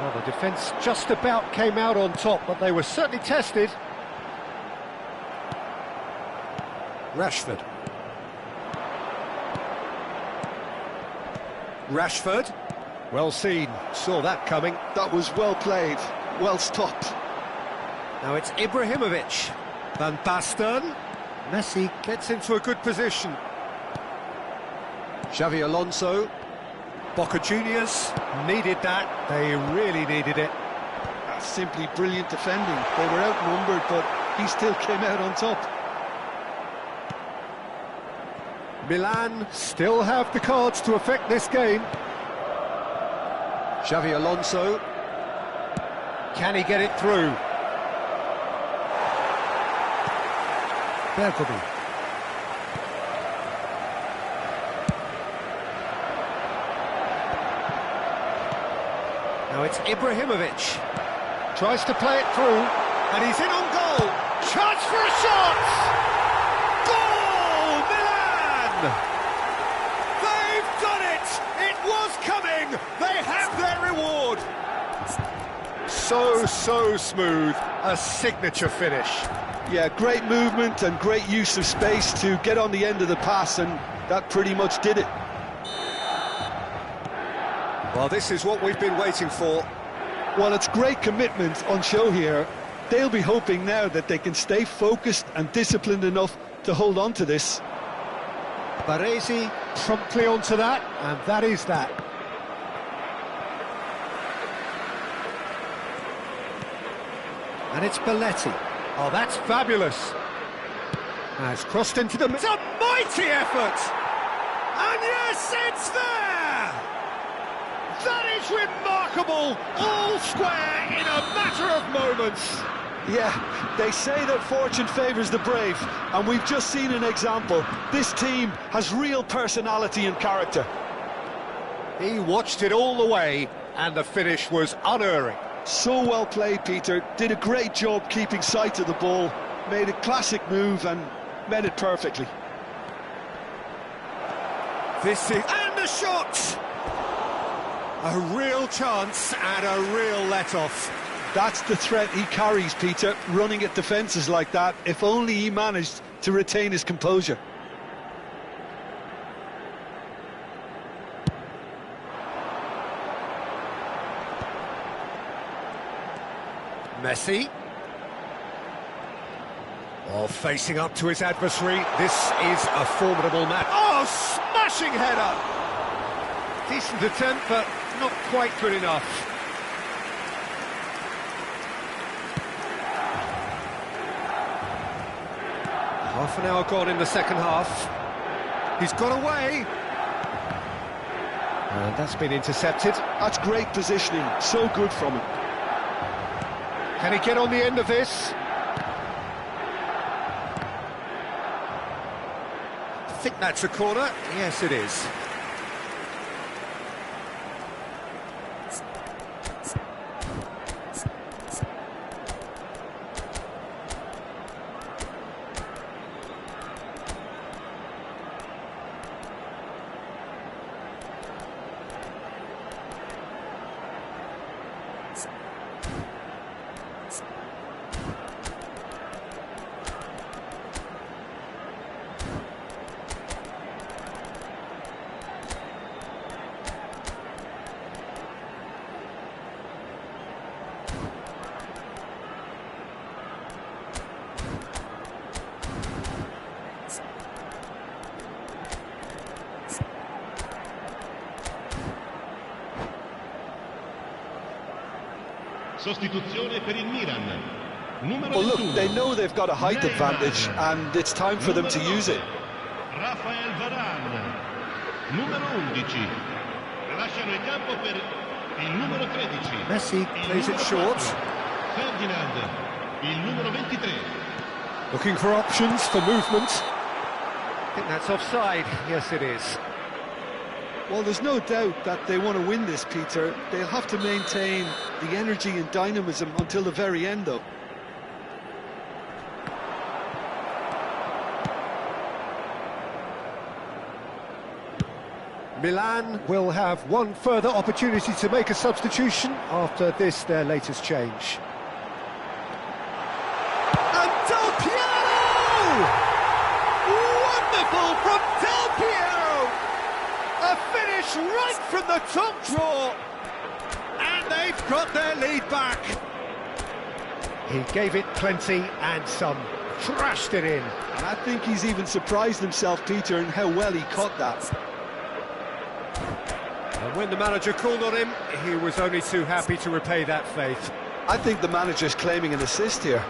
Well, the defence just about came out on top, but they were certainly tested. Rashford. Rashford. Well seen. Saw that coming. That was well played, well stopped. Now it's Ibrahimovic. Van Basten. Messi gets into a good position. Xavi Alonso. Boca Juniors needed that. They really needed it. That's simply brilliant defending. They were outnumbered, but he still came out on top. Milan still have the cards to affect this game. Xavi Alonso. Can he get it through? Bergkamp. Now it's Ibrahimovic. Tries to play it through, and he's in on goal. Chance for a shot! Goal, Milan! They've done so smooth. A signature finish. Yeah, great movement and great use of space to get on the end of the pass, and that pretty much did it. Well, this is what we've been waiting for. Well, it's great commitment on show here. They'll be hoping now that they can stay focused and disciplined enough to hold on to this. Baresi promptly onto that, and that is that. And it's Belletti. Oh, that's fabulous. Has crossed into the... It's a mighty effort! And yes, it's there! That is remarkable! All square in a matter of moments. Yeah, they say that fortune favours the brave, and we've just seen an example. This team has real personality and character. He watched it all the way, and the finish was unerring. So well played, Peter. Did a great job keeping sight of the ball. Made a classic move and met it perfectly. This is... And the shot! A real chance and a real let-off. That's the threat he carries, Peter, running at defences like that. If only he managed to retain his composure. Messi. Oh, facing up to his adversary. This is a formidable match. Oh, smashing header! Decent attempt, but not quite good enough. Half an hour gone in the second half. He's got away. And that's been intercepted. That's great positioning, so good from him. Can he get on the end of this? I think that's a corner. Yes, it is. Sostituzione per il Milan. Well, look, they know they've got a height advantage, and it's time for them to use it. Rafael Varane, numero 11. Lasciano il campo per il numero 13. Messi plays it short. Ferdinand, il numero 23. Looking for options for movement. I think that's offside. Yes, it is. Well, there's no doubt that they want to win this, Peter. They'll have to maintain the energy and dynamism until the very end, though. Milan will have one further opportunity to make a substitution after this, their latest change. And Del Piero! Wonderful from Del Piero! A finish right from the top draw! And they've got their lead back. He gave it plenty and some, trashed it in. And I think he's even surprised himself, Peter, in how well he caught that. And when the manager called on him, he was only too happy to repay that faith. I think the manager's claiming an assist here.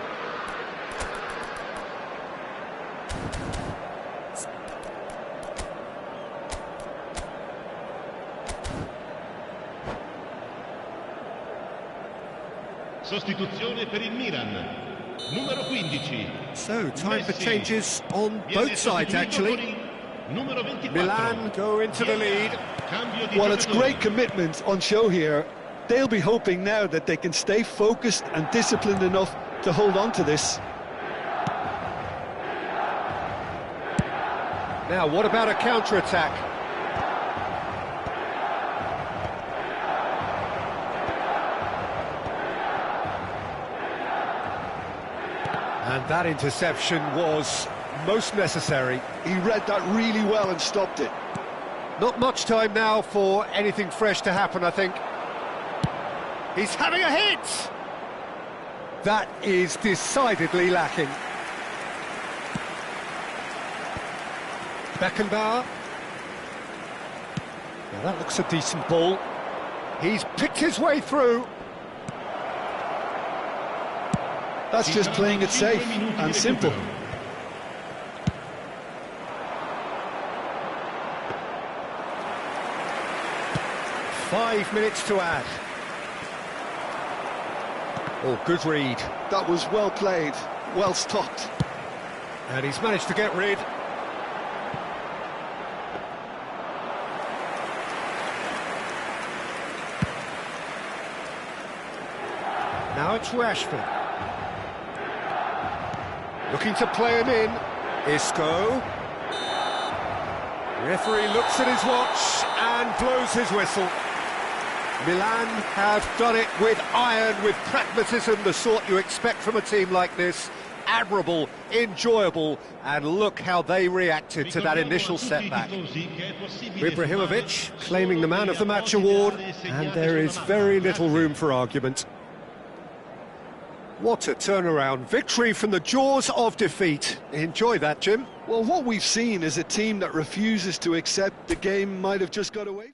Sostituzione per il Milan. Numero 15. So, time for changes on both sides, actually. Numero 24. Milan go into the lead. Well, it's great commitment on show here. They'll be hoping now that they can stay focused and disciplined enough to hold on to this. Now, what about a counter-attack? That interception was most necessary. He read that really well and stopped it. Not much time now for anything fresh to happen, I think. He's having a hit! That is decidedly lacking. Beckenbauer. Now that looks a decent ball. He's picked his way through. That's just playing it safe and simple. Five minutes to add. Oh, good read. That was well played, well stopped. And he's managed to get rid. Now it's Rashford. Looking to play him in. Isco. Referee looks at his watch and blows his whistle. Milan have done it with iron, with pragmatism, the sort you expect from a team like this. Admirable, enjoyable, and look how they reacted to that initial setback. Ibrahimovic claiming the Man of the Match award, and there is very little room for argument. What a turnaround. Victory from the jaws of defeat. Enjoy that, Jim. Well, what we've seen is a team that refuses to accept the game might have just got away.